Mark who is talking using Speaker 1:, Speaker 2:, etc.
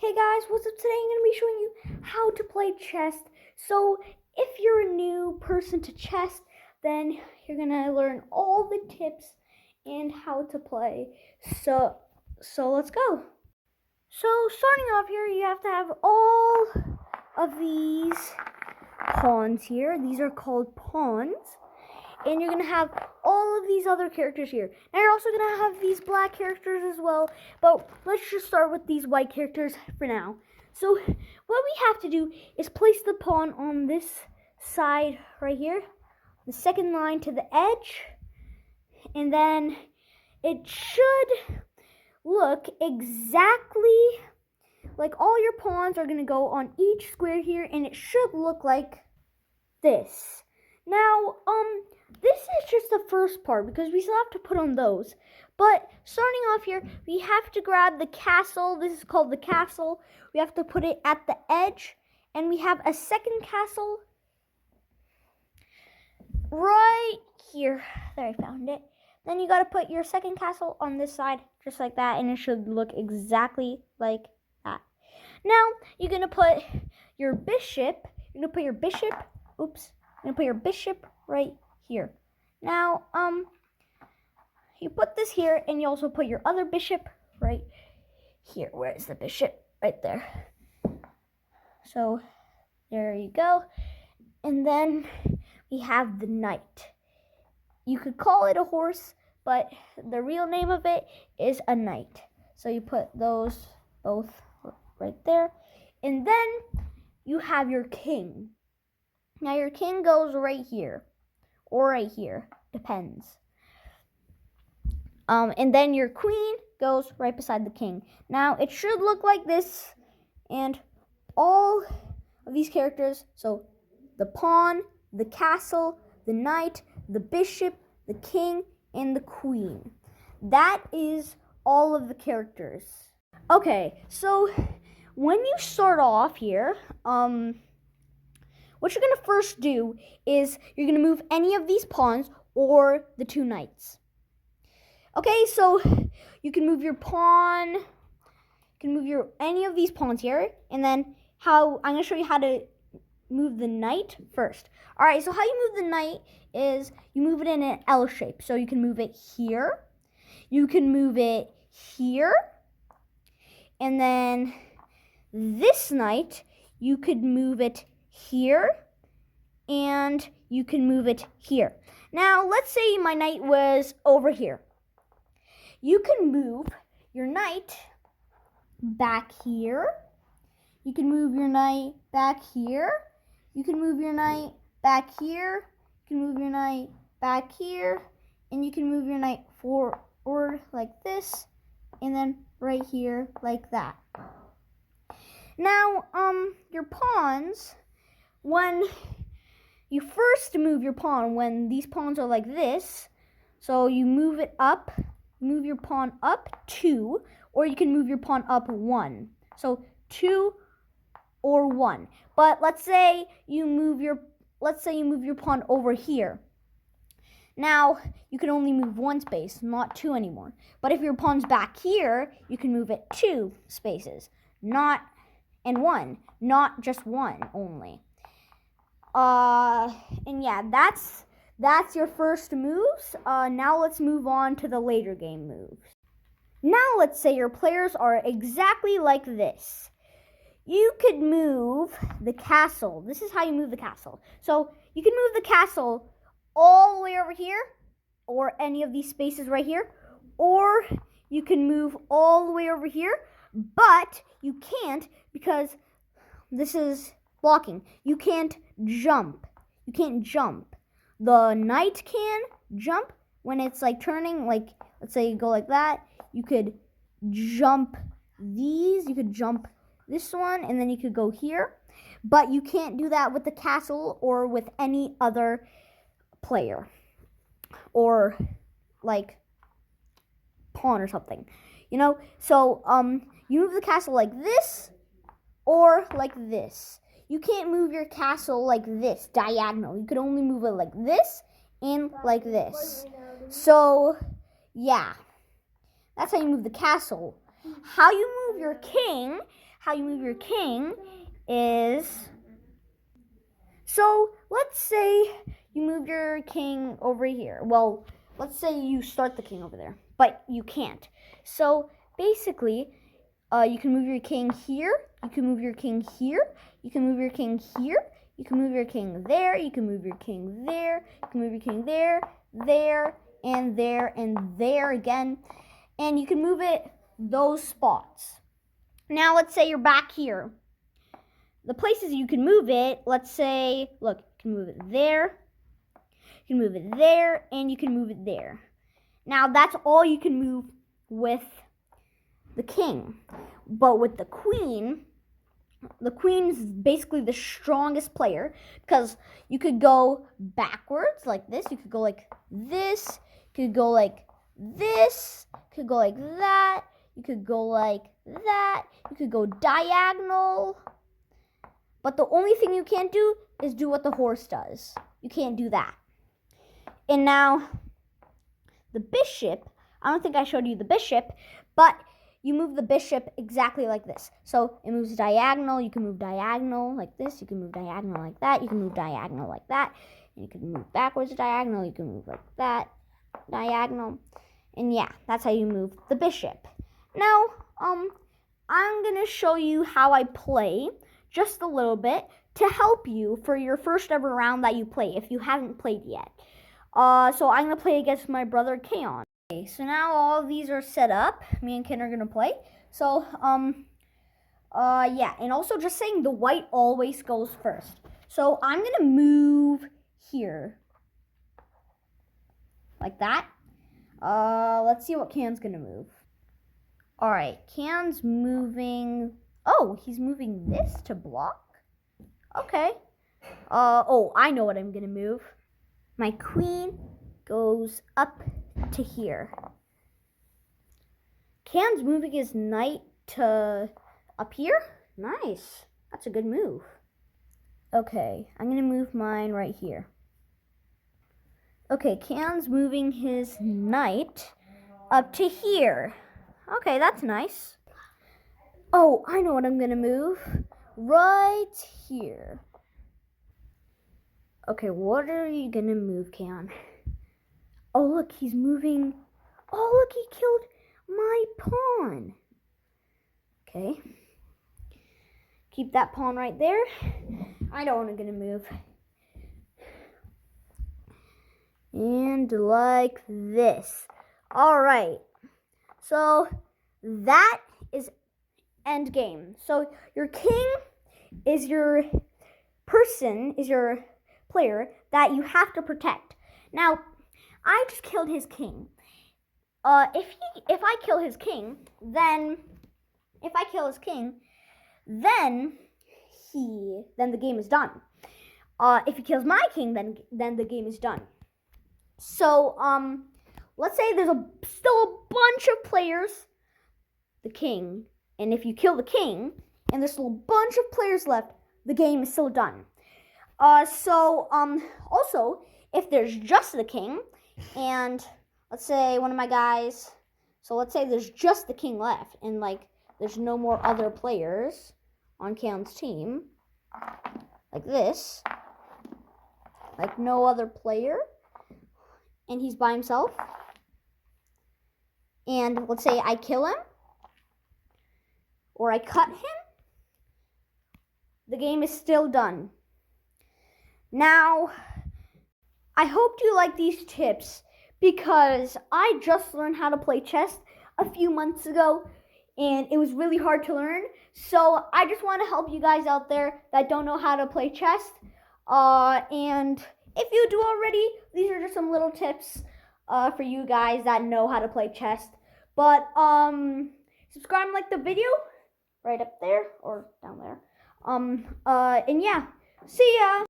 Speaker 1: Hey guys, what's up? Today I'm going to be showing you how to play chess. So if you're a new person to chess, then you're going to learn all the tips and how to play. So let's go. So starting off here, you have to have all of these pawns here. These are called pawns. And you're going to have all of these other characters here. Now you're also going to have these black characters as well. But let's just start with these white characters for now. So what we have to do is place the pawn on this side right here. The second line to the edge. And then it should look exactly like all your pawns are going to go on each square here. And it should look like this. Now, this is just the first part because we still have to put on those. But starting off here, we have to grab the castle. This is called the castle. We have to put it at the edge. And we have a second castle right here. There, I found it. Then you got to put your second castle on this side, just like that. And it should look exactly like that. Now, you're going to put your bishop. You're going to put your bishop. Oops. You're going to put your bishop right here. Now, you put this here, and you also put your other bishop right here. Where is the bishop? Right there. So, there you go. And then we have the knight. You could call it a horse, but the real name of it is a knight. So you put those both right there. And then you have your king. Now your king goes right here. Or right here. Depends. And then your queen goes right beside the king. Now it should look like this. And all of these characters, so the pawn, the castle, the knight, the bishop, the king, and the queen. That is all of the characters. Okay, so when you start off here, what you're going to first do is you're going to move any of these pawns or the two knights. Okay, so you can move your pawn, you can move any of these pawns here, and then I'm going to show you how to move the knight first. All right, so how you move the knight is you move it in an L shape. So you can move it here, you can move it here, and then this knight, you could move it here, and you can move it here. Now, let's say my knight was over here. You can move your knight back here. You can move your knight back here. You can move your knight back here. You can move your knight back here. And you can move your knight forward like this. And then right here like that. Now, your pawns, when you first move your pawn, when these pawns are like this, so you move it up, move your pawn up 2, or you can move your pawn up 1. So 2 or 1. But let's say you move your pawn over here. Now, you can only move 1 space, not 2 anymore. But if your pawn's back here, you can move it 2 spaces, and 1, not just 1 only. And yeah, that's your first moves. Now let's move on to the later game moves. Now let's say your players are exactly like this. You could move the castle. This is how you move the castle. So you can move the castle all the way over here, or any of these spaces right here, or you can move all the way over here, but you can't because this is blocking. You can't jump. You can't jump. The knight can jump when it's like turning, like let's say you go like that. You could jump these. You could jump this one, and then you could go here. But you can't do that with the castle or with any other player or like pawn or something. You know? So you move the castle like this or like this. You can't move your castle like this, diagonal. You could only move it like this and like this. So, yeah. That's how you move the castle. how you move your king is, so let's say you move your king over here. Well, let's say you start the king over there, but you can't. So basically, you can move your king here, you can move your king here, you can move your king here, you can move your king there, you can move your king there, you can move your king there, there, and there again. And you can move it those spots. Now let's say you're back here. The places you can move it, let's say, look, you can move it there, you can move it there, and you can move it there. Now that's all you can move with the king. But with the queen's basically the strongest player, because you could go backwards like this, you could go like this, you could go like this, you could go like that, you could go like that, you could go diagonal. But the only thing you can't do is do what the horse does. You can't do that. And now, the bishop, I don't think I showed you the bishop, but you move the bishop exactly like this. So it moves diagonal. You can move diagonal like this. You can move diagonal like that. You can move diagonal like that. And you can move backwards diagonal. You can move like that, diagonal. And yeah, that's how you move the bishop. Now, I'm going to show you how I play just a little bit to help you for your first ever round that you play if you haven't played yet. So I'm going to play against my brother Kaon. Okay, so now all of these are set up. Me and Ken are going to play. So, yeah, and also just saying the white always goes first. So I'm going to move here. Like that. Let's see what Can's going to move. All right, Can's moving. Oh, he's moving this to block. Okay. Oh, I know what I'm going to move. My queen goes up to here. Can's moving his knight to up here. Nice. That's a good move. Okay, I'm going to move mine right here. Okay, Can's moving his knight up to here. Okay, that's nice. Oh, I know what I'm going to move. Right here. Okay, what are you going to move, Can? Oh, look, he's moving. Oh, look, he killed my pawn. Okay. Keep that pawn right there. I know what I'm going to move. And like this. All right. So that is end game. So your king is your person, is your player that you have to protect. Now, I just killed his king. If I kill his king, then the game is done. If he kills my king, then the game is done. So let's say there's still a bunch of players, the king, and if you kill the king, and there's still a bunch of players left, the game is still done. Also, if there's just the king, and let's say one of my guys, so let's say there's just the king left, and like there's no more other players on Kaon's team, like this, like no other player, and he's by himself, and let's say I kill him, or I cut him, the game is still done. Now, I hope you like these tips because I just learned how to play chess a few months ago and it was really hard to learn. So I just want to help you guys out there that don't know how to play chess. And if you do already, these are just some little tips for you guys that know how to play chess. But subscribe and like the video right up there or down there. And yeah, see ya.